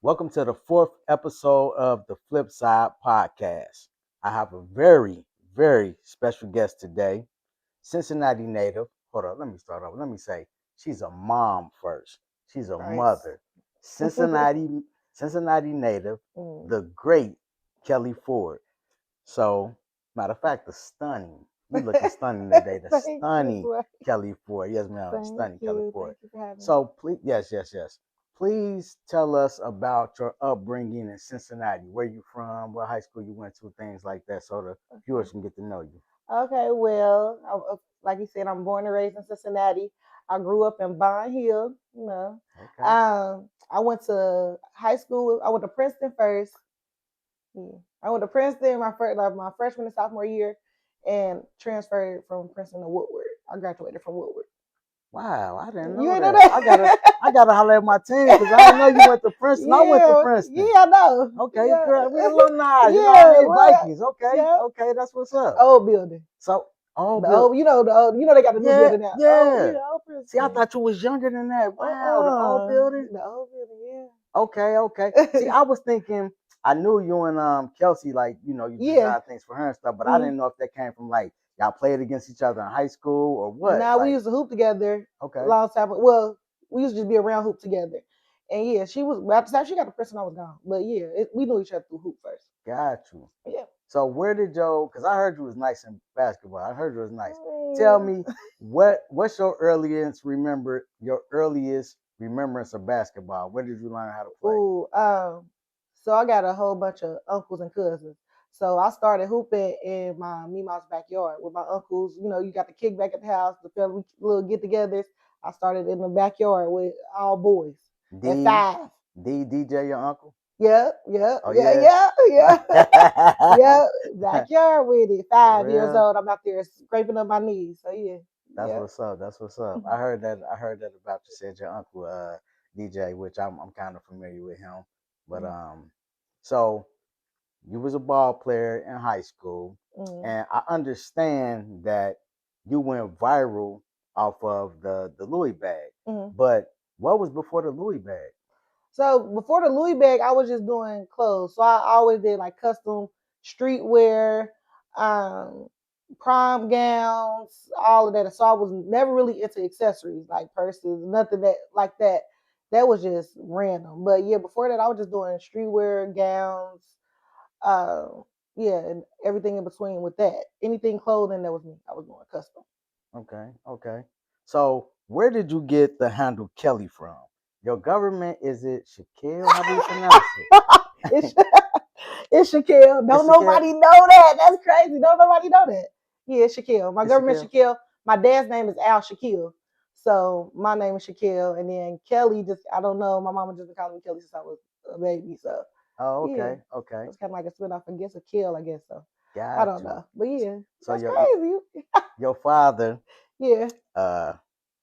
Welcome to the fourth episode of the FlipSide podcast. I have a very, very special guest today, Cincinnati native. Hold on, let me start over. Let me say she's a mom first. She's a Nice. mother. Cincinnati native, Mm. the great Kellie Ford. So, matter of fact, the stunning. You looking stunning today. The Thank you, stunning boy. Kellie Ford. Yes, ma'am. Thank Stunning Kellie you. Ford. Thank you for having me. So please, yes. Please tell us about your upbringing in Cincinnati. Where you from? What high school you went to? Things like that, so the viewers can get to know you. Okay, well, like you said, I'm born and raised in Cincinnati. I grew up in Bond Hill. Okay. I went to high school. I went to Princeton first. Yeah. I went to Princeton my freshman and sophomore year, and transferred from Princeton to Woodward. I graduated from Woodward. Wow, I didn't You know ain't know that. I gotta holler at my team because I didn't know you went to Princeton. I went to yeah, Princeton. yeah, I know. Okay, Yeah, girl, we alumni. You know what I yeah, mean? what? Vikings. Okay, Yeah, okay, that's what's up. old building. So, oh, The Bill, old, they got the new yeah, building now. Oh, yeah. yeah, old See, I Princeton. thought you was younger than that. Wow, the old building. The old building, Okay. See, yeah. I was thinking, I knew you and Kelsey, like, you Yeah. design things for her and stuff, but I Mm. didn't know if that came from like y'all played against each other in high school or what. Now we Like, used to hoop together a okay, long time. Well, we used to just be around hoop together. And yeah, she was by the time she got the person I was gone. But yeah, we knew each other through hoop first. got you. Yeah. So where did because I heard you was nice in basketball. I heard you was nice. Tell Mm. me what's your earliest remembrance of basketball? Where did you learn how to play? Ooh, so I got a whole bunch of uncles and cousins. So I started hooping in my Mima's backyard with my uncles. You got the kickback at the house, the family little get-togethers. I started in the backyard with all boys at D 5. DJ your uncle? Yep, Oh yeah. yeah. Backyard with it. For 5 years real? old. I'm out there scraping up my knees. So yeah, That's yeah. what's up. That's what's up. I heard that about you said your uncle DJ, which I'm kind of familiar with him. But so you was a ball player in high school, Mm. and I understand that you went viral off of the Louis bag. Mm. But what was before the Louis bag? So before the Louis bag, I was just doing clothes. So I always did like custom streetwear, um, prom gowns, all of that. So I was never really into accessories like purses, nothing that like that. That was just random. But yeah, before that, I was just doing streetwear gowns, uh, yeah, and everything in between with that. Anything clothing that was me, I was doing custom. Okay. So where did you get the handle Kelly from? Your government, is it Shaquille? How do you pronounce it's it? it's Shaquille. It's Don't Shaquille. nobody know that. That's crazy. Don't nobody know that. Yeah, it's Shaquille. My It's government Shaquille. Shaquille. My dad's name is Al Shaquille. So my name is Shaquille. And then Kelly just I don't know. My mama just been calling me Kelly since I was a baby. So Oh, yeah. okay. It's kind of like a spin off, I guess, a kill, I guess so. I Got don't you. know. But yeah, So that's your crazy. your father, Yeah. uh,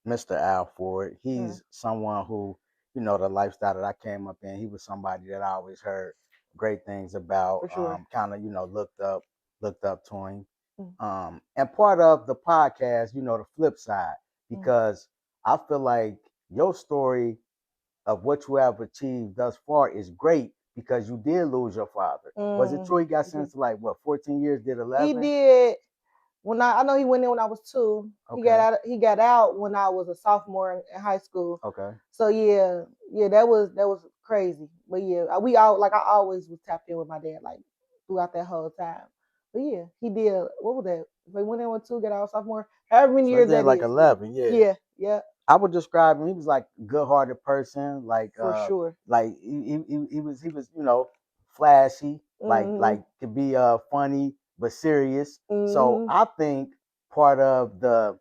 Mr. Al Ford, Mm, he's someone who, the lifestyle that I came up in, he was somebody that I always heard great things about, for sure. kind of, looked up to him. Mm, And part of the podcast, the flip side, mm, because I feel like your story of what you have achieved thus far is great because you did lose your father. Was it true he got yeah. sentenced to like what 14 years, did He 11? did when I know he went in when I was 2. Okay. He got out when I was a sophomore in high school. Okay. So yeah, that was crazy. But yeah, we all like I always was tapped in with my dad like throughout that whole time. But yeah, he did. What was that? If he went in with 2, got out sophomore, however many So he years did that like is. Yeah, 11, yeah. yeah, I would describe him. He was like a good-hearted person, for sure. like he was flashy, like Mhm, could be funny but serious. So mhm. I think part of the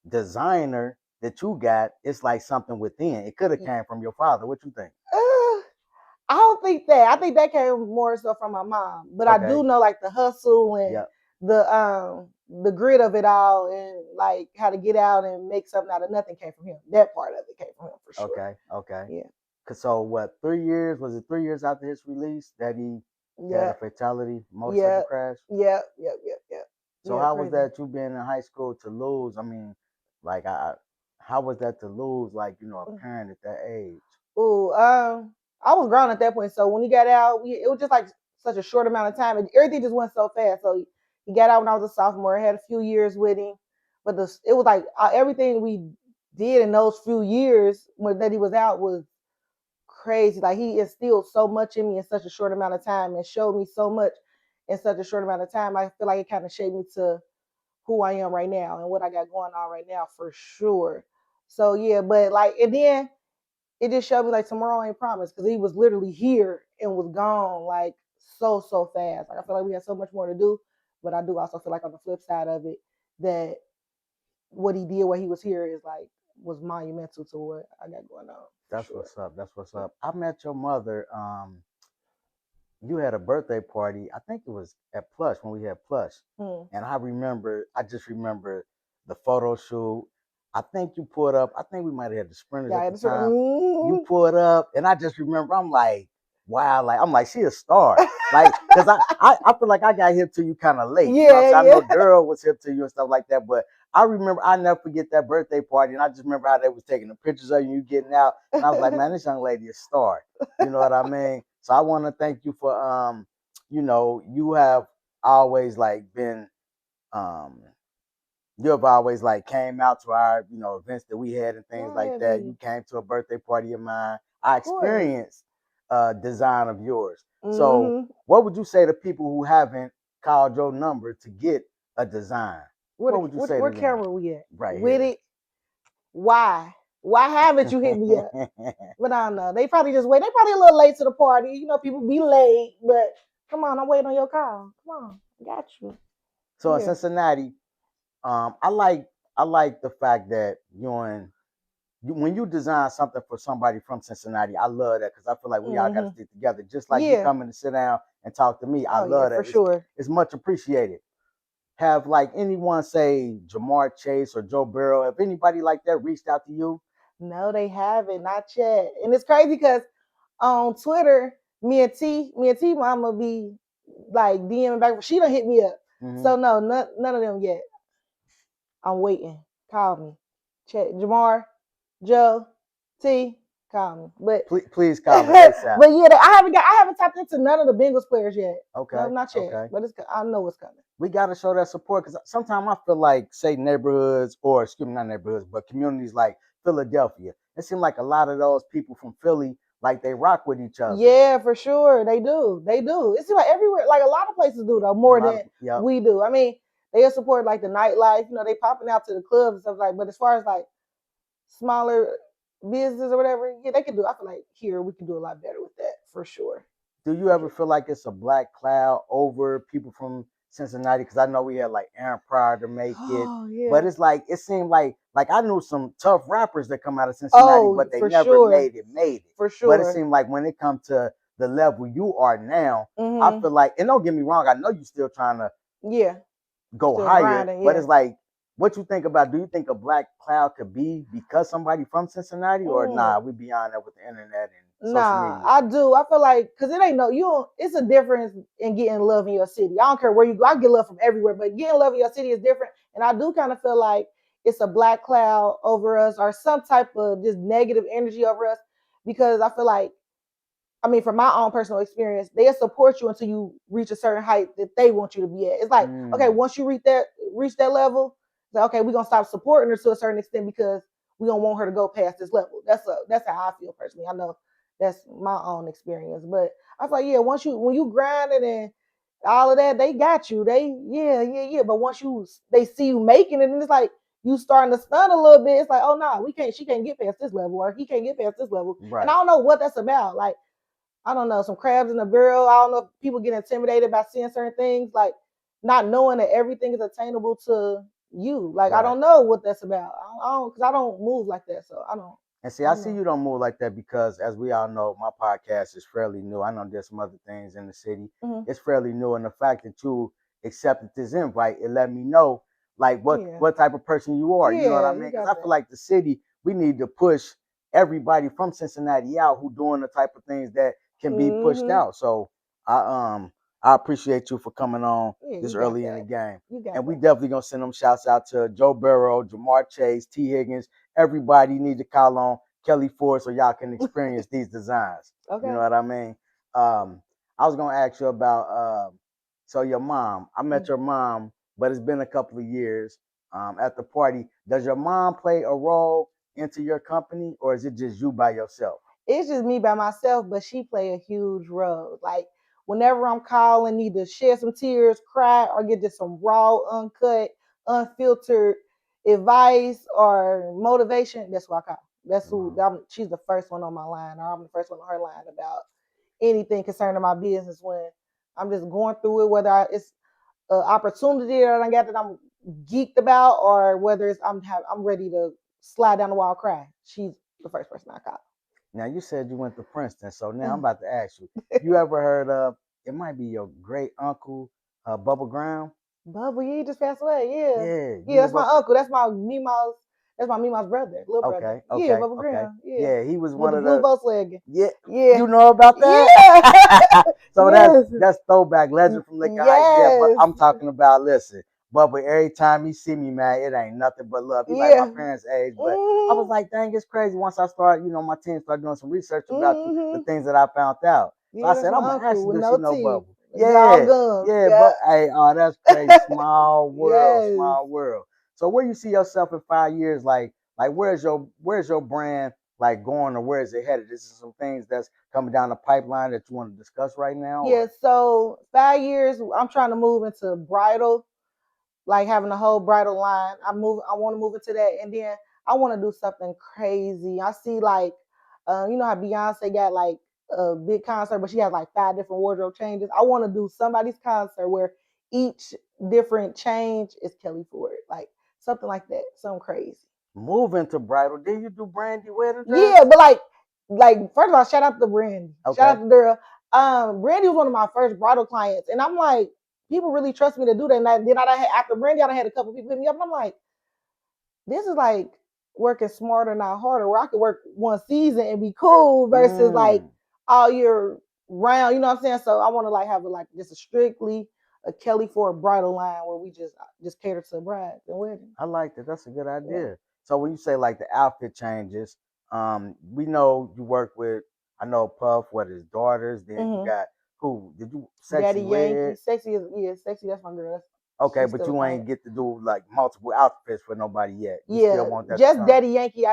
designer that you got, it's like something within. It could have Yeah. came from your father. What you think? I don't think that. I think that came more so from my mom. But I Okay. do know like the hustle and Yep. the grit of it all and like how to get out and make something out of nothing came from him. That part of it came from him for sure. Okay. Yeah. So what? 3 years? Was it 3 years after his release that he had a Yeah. fatality motorcycle Yeah. crash? Yeah. So Yeah, how was crazy. that you being in high school to lose? I mean, how was that to lose like a parent at that age? Ooh, I was grown at that point. So when he got out, it was just like such a short amount of time, and everything just went so fast. So he got out when I was a sophomore. I had a few years with him, but it was like everything we did in those few years when that he was out was crazy. Like he instilled so much in me in such a short amount of time and showed me so much in such a short amount of time. I feel like it kind of shaped me to who I am right now and what I got going on right now for sure. So yeah, but like and then it just showed me like tomorrow ain't promised because he was literally here and was gone like so fast. Like I feel like we had so much more to do, but I do also feel like on the flip side of it that what he did while he was here is like was monumental to what I got going on for That's sure. what's up. That's what's up. I met your mother. You had a birthday party. I think it was at Plush when we had Plush, and I just remember the photo shoot. I think you pulled up. I think we might have had the sprinters at Yeah, the time. You pulled up, and I just remember. I'm like, wow, like she a star. Like, cause I feel like I got hip to you kind of late. You know what I'm saying? I know Daryl was hip to you and stuff like that, but I remember I never forget that birthday party, and I just remember how they was taking the pictures of you getting out, and I was like, man, this young lady is a star. You know what I mean? So I want to thank you for you have always like been um you have always like came out to our, events that we had and things like that. You came to a birthday party of mine. I experienced design of yours. So what would you say to people who haven't called your number to get a design? What would you say to What them? camera we at? Right with here. it? Why? Why haven't you hit me up? But I don't know. They probably just wait. They probably a little late to the party. You know, people be late, but come on, I'm waiting on your call. Come on, got you. So in Cincinnati, I like the fact that when you design something for somebody from Cincinnati, I love that because I feel like we all got to stick together. Just like you coming to sit down and talk to me, I love that. For sure. It's much appreciated. Have like anyone say Jamar Chase or Joe Burrow? Have anybody like that reached out to you? No, they haven't, not yet. And it's crazy because on Twitter, me and T Mama be like DMing back. She done hit me up. So no, none of them yet. I'm waiting. Call me. Check Jamar, Joe, T. Call me. But please call me. But yeah, I haven't tapped into none of the Bengals players yet. Okay, no, not yet. Okay. But I know it's coming. We got to show that support because sometimes I feel like, say, neighborhoods or excuse me, not neighborhoods, but communities like Philadelphia. It seems like a lot of those people from Philly, like they rock with each other. Yeah, for sure, they do. They do. It seems like everywhere, like a lot of places do though, more than we do. I mean, they support like the nightlife. You know, they popping out to the clubs and stuff like. But as far as like smaller business or whatever, yeah, they can do. I feel like here we can do a lot better with that for sure. Do you ever feel like it's a black cloud over people from Cincinnati? Because I know we had like Aaron Pryor to make it, but it's like it seemed like I knew some tough rappers that come out of Cincinnati, but they never made it. For sure. But it seemed like when it comes to the level you are now, I feel like, and don't get me wrong, I know you're still trying to go still higher, grinding, but it's like, what you think about? Do you think a black cloud could be because somebody from Cincinnati, or nah? We beyond that with the internet and social media. I do. I feel like because it ain't it's a difference in getting love in your city. I don't care where you go. I get love from everywhere, but getting love in your city is different. And I do kind of feel like it's a black cloud over us or some type of just negative energy over us because I feel like, I mean, from my own personal experience, they'll support you until you reach a certain height that they want you to be at. It's like, okay, once you reach that level, it's like, okay, we're gonna stop supporting her to a certain extent because we don't want her to go past this level. That's how I feel personally. I know that's my own experience, but I feel like, yeah, when you grinding and all of that, they got you. Yeah. But once they see you making it, and it's like you starting to stun a little bit. It's like, oh no, she can't get past this level, or he can't get past this level. Right. And I don't know what that's about. Like, I don't know, some crabs in the barrel. I don't know if people get intimidated by seeing certain things, like not knowing that everything is attainable to you. Like, right. I don't know what that's about. Because I don't move like that, so I don't. And see, I see you don't move like that because, as we all know, my podcast is fairly new. I know there's some other things in the city. It's fairly new, and the fact that you accepted this invite, it let me know like what type of person you are. You know what I mean? Because I feel like the city, we need to push everybody from Cincinnati out who doing the type of things that can be pushed out. So I appreciate you for coming on this early in the game. And we definitely gonna send them shouts out to Joe Burrow, Jamar Chase, T. Higgins. Everybody need to call on Kellie Ford so y'all can experience these designs. Okay. You know what I mean? I was gonna ask you about so your mom. I met your mom, but it's been a couple of years. At the party, does your mom play a role into your company, or is it just you by yourself? It's just me by myself, but she play a huge role. Like whenever I'm calling, need to shed some tears, cry, or get just some raw, uncut, unfiltered advice or motivation, that's who I call. That's who she's the first one on my line, or I'm the first one on her line about anything concerning my business when I'm just going through it, whether it's an opportunity that I got that I'm geeked about, or whether it's I'm ready to slide down the wall, cry. She's the first person I call. Now you said you went to Princeton, so now I'm about to ask you: you ever heard of? It might be your great uncle, Bubba Graham. Bubba, yeah, he just passed away. Yeah, Yeah, yeah, that's my uncle. That's my Mima's. That's my Mima's brother, little brother. Okay, Yeah, okay, Bubba okay. Graham. Yeah, Yeah, he was with one the of blue the. Volkswagen. Yeah, Yeah, you know about yeah, that? So yes, that's throwback legend from Lincoln Heights. Yeah, but yes, I'm talking about listen. Bubba, every time he see me, man, it ain't nothing but love. He like my yeah. parents' age, but I was Mm-hmm. like, dang, it's crazy. Once I start, my team started doing some research about you, the Mm-hmm. things that I found out. So I Yeah, that's said, my I'm gonna ask uncle you, with does she no know teeth, Bubba? all Yeah, guns. yeah, Yeah. but hey, oh, that's crazy. Small world, Yes. small world. So where you see yourself in 5 years, like where's your brand like going, or where is it headed? This is some things that's coming down the pipeline that you want to discuss right now, Yeah, or so 5 years, I'm trying to move into bridal, like having a whole bridal line. I want to move into that, and then I want to do something crazy. I see like, you know how Beyonce got like a big concert, but she has like 5 different wardrobe changes. I want to do somebody's concert where each different change is Kellie Ford, like something like that, something crazy. move into bridal? Did you do Brandy wedding dress? Yeah, but like first of all, shout out to Brandy. Shout Okay. out to Dura. Brandy was one of my first bridal clients, and I'm like, people really trust me to do that. And then I had, after Brandy, I had a couple people hit me up, and I'm like, this is like working smarter, not harder. Where I could work one season and be cool versus like Mm. all year round. You know what I'm saying? So I want to like have like just a strictly a Kellie Ford bridal line where we just cater to brides and weddings. I like that. That's a good Yeah. idea. So when you say like the outfit changes, we know you work with. I know Puff, what his daughters. Then you Mm-hmm. got who? Did you Daddy sexy Yankee, red? sexy is sexy. That's my girl. Okay, She's but still a you client. ain't get to do like multiple outfits for nobody yet. You still Yeah, want that to just come. Daddy Yankee.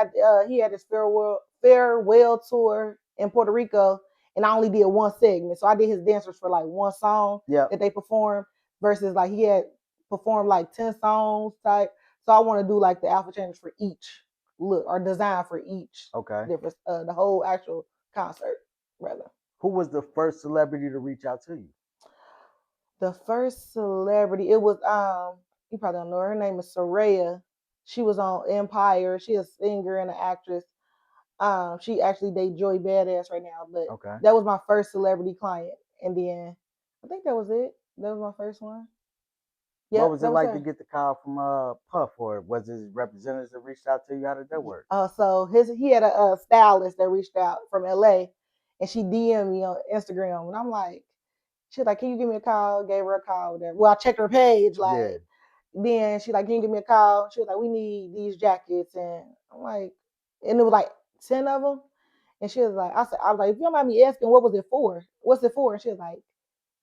He had his farewell tour in Puerto Rico, and I only did one segment. So I did his dancers for like one song Yep. that they performed versus like he had performed like 10 songs type. So I want to do like the outfit changes for each look or design for each Okay. different the whole actual concert rather. Who was the first celebrity to reach out to you? The first celebrity, it was you probably don't know her. Her name is Soraya. She was on Empire. She is a singer and an actress. She actually dates Joey Badass right now, but Okay. that was my first celebrity client. And then I think that was it. That was my first one. What Yep, was it that was like to her. get the call from Puff, or was his representatives that reached out to you? How did that work? So he had a stylist that reached out from LA, and she DM'd me on Instagram, and I'm like, she's like, can you give me a call? Gave her a call. Whatever. Well, I checked her page, Yeah. like. Then she like, can you give me a call? She was like, we need these jackets, and I'm like, and it was like 10 of them, and she was like, I was like, if you don't mind me asking, what was it for? What's it for? And she was like,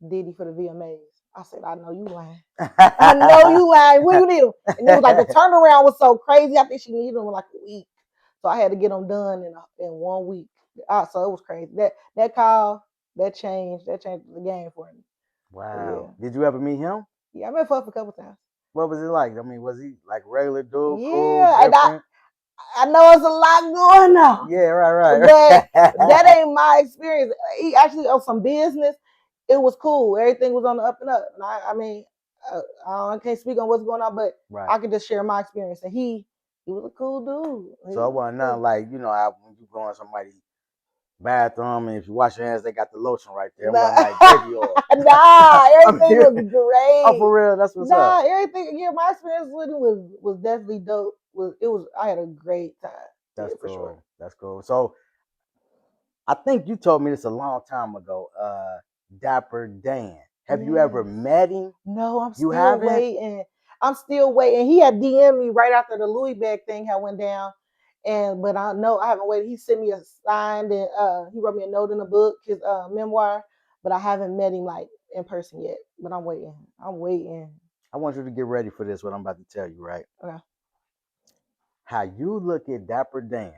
Diddy for the VMAs. I said, I know you lying. I know you lying. When you need them? And it was like the turnaround was so crazy. I think she needed them in like a week, so I had to get them done in 1 week. So it was crazy. That call that changed the game for me. But Wow. Did you ever meet him? yeah, I met Puff a couple times. What was it like? I mean, was he like regular dude, cool, Yeah, and different? I know it's a lot going on, Yeah, right, but that right. ain't my experience. He actually on some business. It was cool. Everything was on the up and up. And I mean, I can't speak on what's going on, but Right. I can just share my experience. And he was a cool dude. So it wasn't nothing like, how when you go in somebody's bathroom and if you wash your hands, they got the lotion right there. It Nah, wasn't like baby oil. nah, I everything mean, was oh, for great. real, that's what's Nah, up. everything. Yeah, my experience with him was definitely dope. I had a great time. Yeah, That's for sure. cool. That's cool. So I think you told me this a long time ago. Dapper Dan. Have you ever Yes. met him? No, I'm You still haven't? waiting. I'm still waiting. He had DM'd me right after the Louis bag thing had went down, But I know I haven't waited. He sent me a signed and he wrote me a note in a book, his memoir, but I haven't met him like in person yet. But I'm waiting. I'm waiting. I want you to get ready for this. What I'm about to tell you, right? Okay. How you look at Dapper Dan,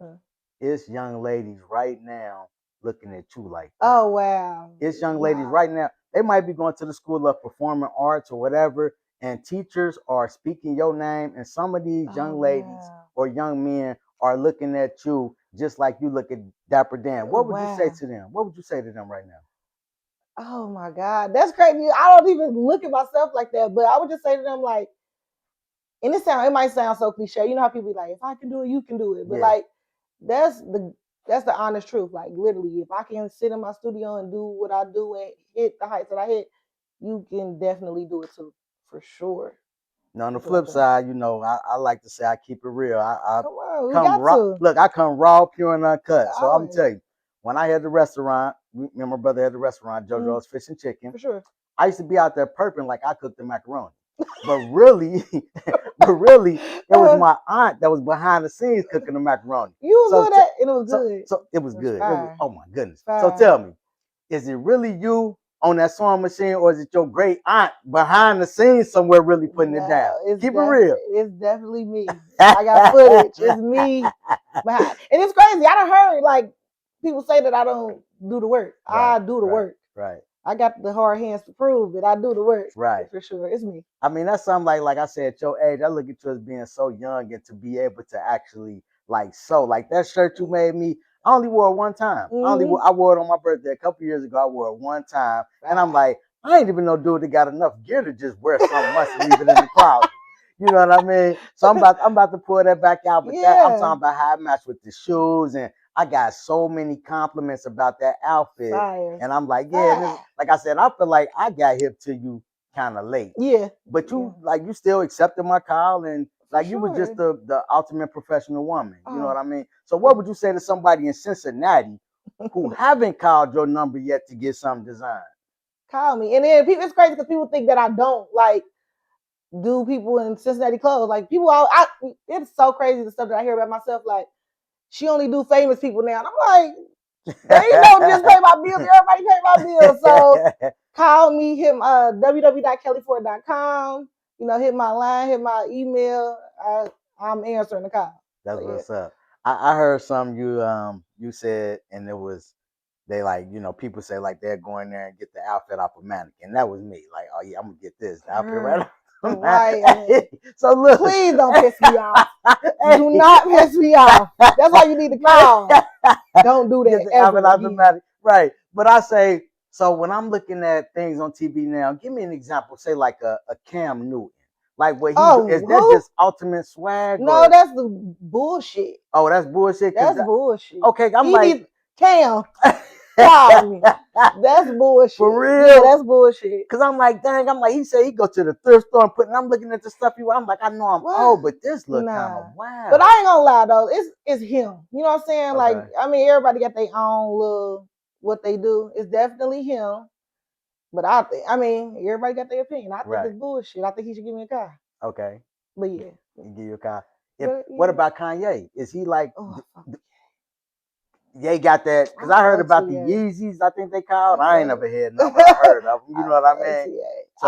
Uh, it's young ladies right now looking at you like that. oh wow. It's young ladies right now. They might be going to the school of performing arts or whatever, and teachers are speaking your name, and some of these young ladies or young men are looking at you just like you look at Dapper Dan. What would you say to them? What would you say to them right now? Oh my God, that's crazy. I don't even look at myself like that, but I would just say to them like, and it might sound so cliche. You know how people be like, if I can do it, you can do it. But like that's the honest truth. Like literally, if I can sit in my studio and do what I do and hit the heights that I hit, you can definitely do it too, for sure. Now on the flip side, you know, I like to say I keep it real. I come on, we come got raw. to. Look, I come raw, pure, and uncut. So I'm Always. gonna tell you, when I had the restaurant, me and my brother had the restaurant, JoJo's Fish and Chicken. For sure. I used to be out there perping like I cooked the macaroni. But really, it was my aunt that was behind the scenes cooking the macaroni. You was doing that, and it was good. So it was good. It was, oh my goodness. Fire. So tell me, is it really you on that sewing machine, or is it your great aunt behind the scenes somewhere really putting it down? Keep it real. It's definitely me. I got footage. It's me behind. And it's crazy. I done heard like people say that I don't do the work. Right, I do the work. Right. I got the hard hands to prove it. I do the work. Right. For sure. It's me. I mean, that's something like I said, at your age, I look at you as being so young and to be able to actually like sew. Like that shirt you made me, I only wore it one time. I wore it on my birthday a couple years ago. I wore it one time. And I'm like, I ain't even no dude that got enough gear to just wear something once and leave it in the closet. You know what I mean? So I'm about to pull that back out. But that, I'm talking about how it matched with the shoes, and I got so many compliments about that outfit. Fire. And I'm like, yeah, like I said, I feel like I got hip to you kind of late. Yeah. But you like you still accepted my call, and like you was just the ultimate professional woman. You know what I mean? So what would you say to somebody in Cincinnati who haven't called your number yet to get something designed? Call me. And then it's crazy because people think that I don't like do people in Cincinnati clothes. Like people it's so crazy the stuff that I hear about myself. Like she only do famous people now. And I'm like, they don't just pay my bills. Everybody pay my bills. So call me, hit www.kellyford.com. You know, hit my line, hit my email. I'm answering the call. That's what's up. I heard something you said, and it was they like, you know, people say like they're going there and get the outfit off a mannequin. That was me. Like, oh yeah, I'm gonna get this outfit right off. Right. So look, please don't piss me off. Do not piss me off. That's why you need to call. Don't do that ever again. Right. But I say, so when I'm looking at things on TV now, give me an example. Say like a Cam Newton. Like what he is that just ultimate swag? No, that's the bullshit. Oh, that's bullshit. That's bullshit. Okay, I'm like Cam. Me. That's bullshit. For real? Yeah, that's bullshit. Cause I'm like, dang, he said he go to the thrift store and I'm looking at the stuff I'm like, I know I'm old, but this look kind of wow. But I ain't gonna lie though, it's him. You know what I'm saying? Okay. Like, I mean, everybody got their own little what they do. It's definitely him. But I mean, everybody got their opinion. I think it's bullshit. I think he should give me a car. Okay. But yeah. He give you a car. What about Kanye? Is he like Ye got that, because I heard about the Yeezys, I think they called. I ain't never had none, but I heard of them. You know what I mean? So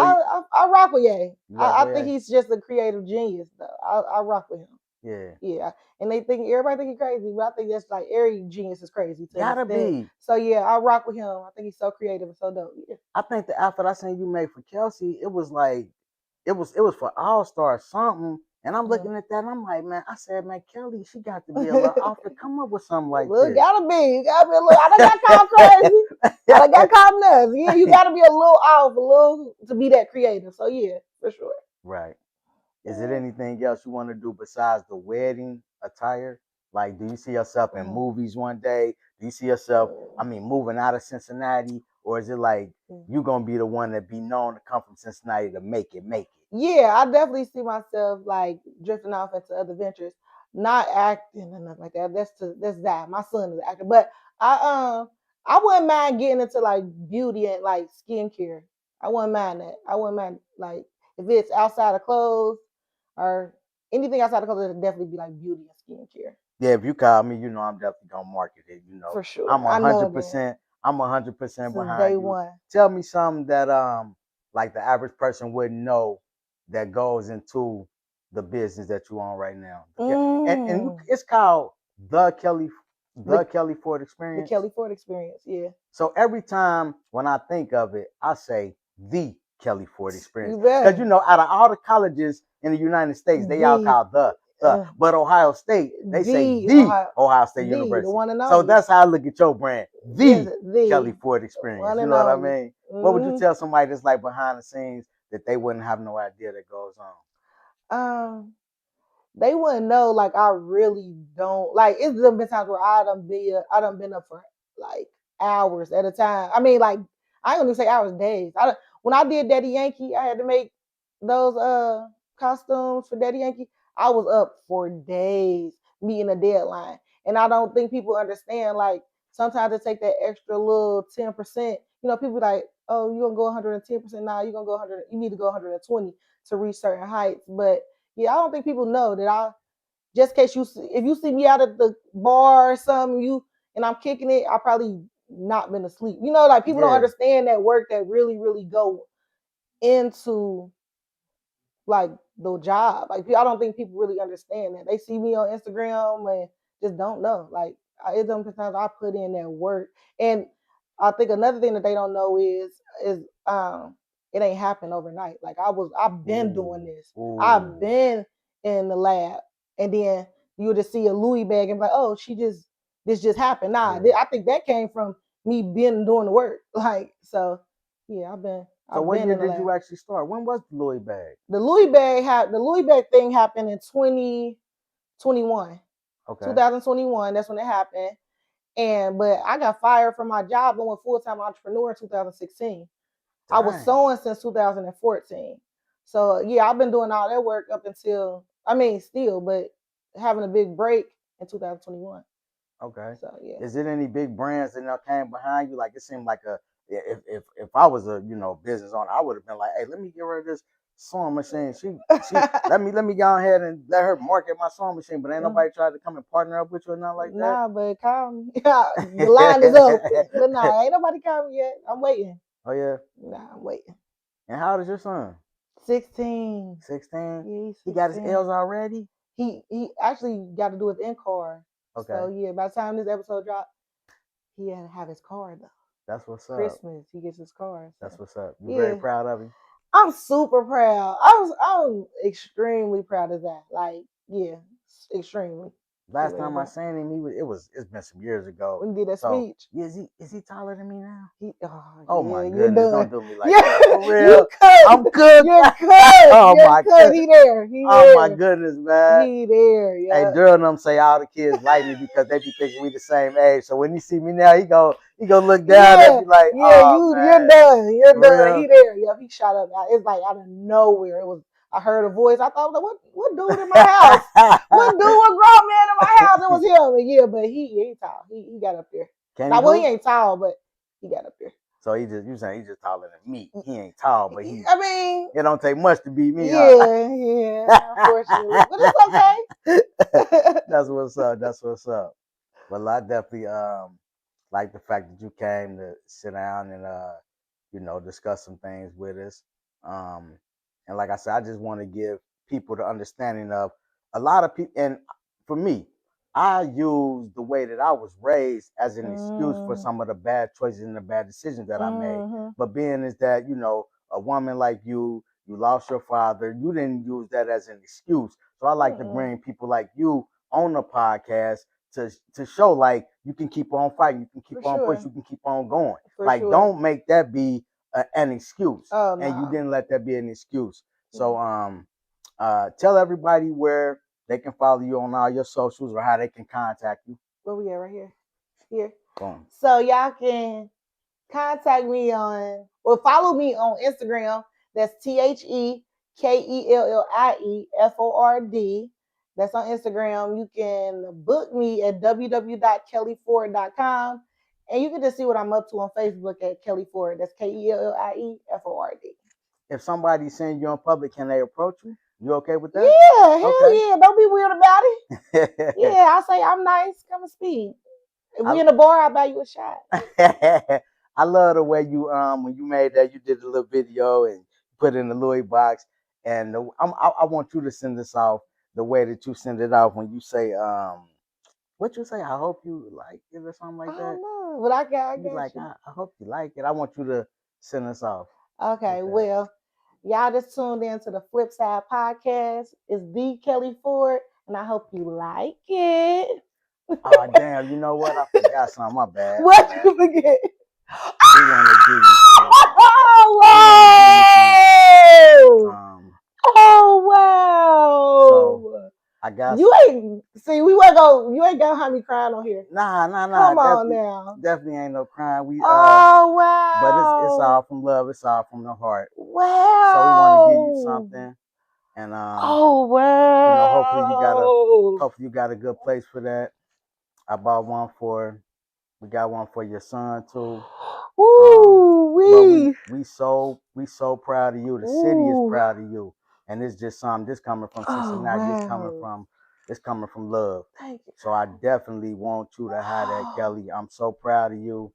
I rock with Ye. I think he's just a creative genius, though. I rock with him. Yeah. Yeah. And everybody think he's crazy, but I think that's like every genius is crazy. Gotta be. So yeah, I rock with him. I think he's so creative and so dope. Yeah. I think the outfit I seen you made for Kelsey, it was like, it was for All-Star something. And I'm looking at that, and I'm like, man, I said, man, Kelly, she got to be a little off to come up with something like this. Gotta be a little. I done got called crazy. I done got called nuts. Yeah, you gotta be a little off, a little to be that creative. So yeah, for sure. Right. Is it anything else you want to do besides the wedding attire? Like, do you see yourself in movies one day? Do you see yourself, moving out of Cincinnati? Or is it like you gonna be the one that be known to come from Cincinnati to make it? Yeah, I definitely see myself like drifting off into other ventures, not acting or nothing like that. That's that. My son is an actor, but I wouldn't mind getting into like beauty and like skincare. I wouldn't mind that. I wouldn't mind like if it's outside of clothes or anything outside of clothes, it'd definitely be like beauty and skincare. Yeah, if you call me, you know I'm definitely gonna market it. You know, For I'm sure. a I know hundred that percent. I'm 100% since day behind you. one. Tell me something that like the average person wouldn't know that goes into the business that you on right now. Mm. It's called the Kelly The the Kelly Ford the Experience. Kelly Ford experience. Yeah. So every time when I think of it, I say the Kelly Ford Experience. You Because you better. know, out of all the colleges in the United States, they all The call the. uh, But Ohio State, they say the the Ohio, Ohio State the University. one and So only. that's how I look at your brand, Yes, the Kelly the Ford Experience. one You and know what I only. mean? What would you Mm. tell somebody that's like behind the scenes that they wouldn't have no idea that goes on? Um, they wouldn't know. Like I really don't. Like it's done been times where I done been up for like hours at a time. I mean, like I ain't gonna say hours, days. When I did Daddy Yankee, I had to make those costumes for Daddy Yankee. I was up for days meeting a deadline, and I don't think people understand. Like sometimes it take that extra little 10%. You know, people like, oh, you gonna go 110%? Nah, you gonna go 100. You need to go 120 to reach certain heights, but yeah, I don't think people know that I just in case if you see me out at the bar or something, and I'm kicking it, I probably not been asleep. You know, like people don't Yeah, understand that work that really, really go into like the job. Like I don't think people really understand that. They see me on Instagram and just don't know. Like it's sometimes I put in that work, and I think another thing that they don't know is it ain't happened overnight. Like I've been doing ooh, this. I've ooh, been in the lab, and then you just see a Louis bag and be like, oh, this just happened. Nah, yeah. I think that came from me being doing the work. Like so, yeah, So I've what been year in the did you lab. actually start? When was the Louis bag? The Louis bag thing happened in 2021. Okay, 2021, that's when it happened. But I got fired from my job and went full-time entrepreneur in 2016. I was dang. sewing since 2014. So yeah, I've been doing all that work up until still, but having a big break in 2021. Okay. So yeah. Is it any big brands that now came behind you? Like it seemed like a if I was a business owner, I would have been like, hey, let me get rid of this sewing machine. She let me go ahead and let her market my sewing machine. But ain't nobody tried to come and partner up with you or nothing like that. Nah, but call me. The line is open. But nah, ain't nobody called me yet. I'm waiting. Oh yeah. Nah, I'm waiting. And how old is your son? 16. 16. Yeah, he's He got his 16. L's already. He actually got to do his in car. So Okay, yeah, by the time this episode dropped, he had to have his car though. that's what's up. Christmas, he gets his car. That's So what's up. You very yeah, proud of him. I'm super proud. I'm extremely proud of that. Like yeah, extremely. Last Super time I proud. seen him, it's been some years ago. When he did that So speech, yeah, is he taller than me now? he oh Oh yeah, my you're goodness, done. don't do me like Yeah, that. For you real. cut. I'm cooked. You're cut. Oh You're my cut. god. He there. He Oh my there. goodness, man. He there. Hey, Yeah. Daryl and them say all the kids like me because they be thinking we the same age. So when he see me now, he go look down at Yeah, me like, yeah, oh you're man, done. You're for done. He real. there. Yep, he shot up. It's like out of nowhere. It was I heard a voice. I thought, like, what dude in my house? What dude, what grown man in my house? It was him. And yeah, but he tall. He got up there. Can he Now well he hoop? ain't tall, but he got up there. So you saying he just taller than me? He ain't tall, but I mean, it don't take much to beat me, huh? yeah, unfortunately. But it's That's okay. what's up. That's what's up. Well, I definitely like the fact that you came to sit down and discuss some things with us. Um, and like I said, I just want to give people the understanding of a lot of people. And for me, I use the way that I was raised as an excuse for Mm, some of the bad choices and the bad decisions that I made. mm-hmm. But being is that a woman like you lost your father, you didn't use that as an excuse. So I like to Mm-mm. bring people like you on the podcast to show like you can keep on fighting, you can keep For on pushing, sure. you can keep on going. For Like sure. don't make that be an excuse, Oh and you no. didn't let that be an excuse. Yeah. So tell everybody where they can follow you on all your socials or how they can contact you. Where we at right here? Here. Boom. So y'all can contact me follow me on Instagram. That's TheKelliFord. That's on Instagram. You can book me at www.kellyford.com. And you can just see what I'm up to on Facebook at Kellie Ford. That's KELLIEFORD. If somebody sends you in public, can they approach you? You okay with that? Yeah, hell Okay. yeah. Don't be weird about it. Yeah, I say I'm nice. Come and speak. If we I in the bar, I'll buy you a shot. I love the way you when you made that you did a little video and put it in the Louis box and I want you to send this off the way that you send it off when you say what you say I hope you like it or something I like that. don't know, but I You got like you. I hope you like it. I want you to send us off with Okay, that. well, y'all just tuned in to the FlipSide podcast. It's the Kelly Ford, and I hope you like it. Oh damn, you know what? I forgot something. My bad. My What bad. you forget? We want to give you some. We want to give you some. Oh, wow! Um. So Oh, wow! I got You ain't see. We ain't go. You ain't gonna have me crying on here. nah. Come on Definitely, now. definitely ain't no crime. We Oh but it's wow! all from love. It's all from the heart. So we want to give you Wow! something, and Oh you know, wow! hopefully you got a good place for that. I bought one for, we got one for your son too. Um, Ooh but wee! we so proud of you. The city is Ooh! proud of you, and it's just something. This coming from Oh Cincinnati. wow! It's coming from love. Thank you. So I definitely want you to have that, Kelly. I'm so proud of you.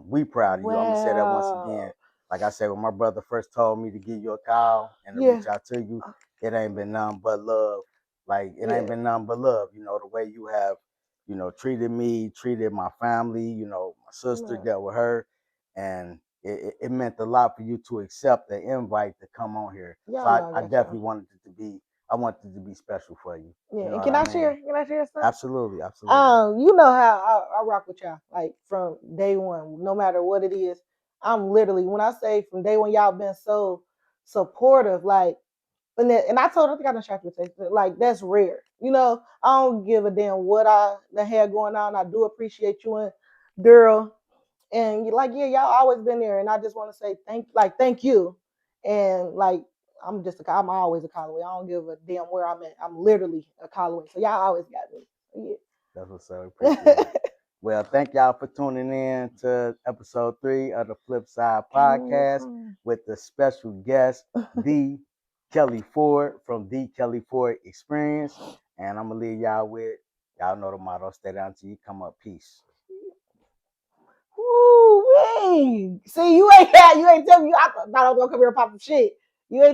We proud of you. I'm gonna say that once again. Wow! Like I said, when my brother first told me to give you a call and to Yeah, reach out to you, it ain't been nothing but love. Like it ain't yeah. been nothing but love. You know the way you have, you know, treated me, treated my family. You know, my sister No. dealt with her, and it meant a lot for you to accept the invite to come on here. So Y'all know I I got y'all. definitely wanted it to be. I wanted it to be special for you. Yeah, You know and what I mean? Can I share something? Absolutely, absolutely. You know how I rock with y'all, like from day one, no matter what it is. I'm literally when I say from day one, y'all been so supportive, like and I told her I think I done shot you a text, like that's rare. You know, I don't give a damn what I the had going on. I do appreciate you and Daryl. And you like, yeah, y'all always been there. And I just want to say thank you. And like I'm always a call away. I don't give a damn where I'm at. I'm literally a call away. So y'all always got me. So, That's what's up. Appreciate yeah. it. Well, thank y'all for tuning in to episode 3 of the Flip Side podcast Anytime. with the special guest, the Kelly Ford from the Kelly Ford Experience. And I'm gonna leave y'all with y'all know the motto: stay down till you come up. Peace. Woo, see, you ain't tell me. I thought I was gonna come here and pop some shit. You ain't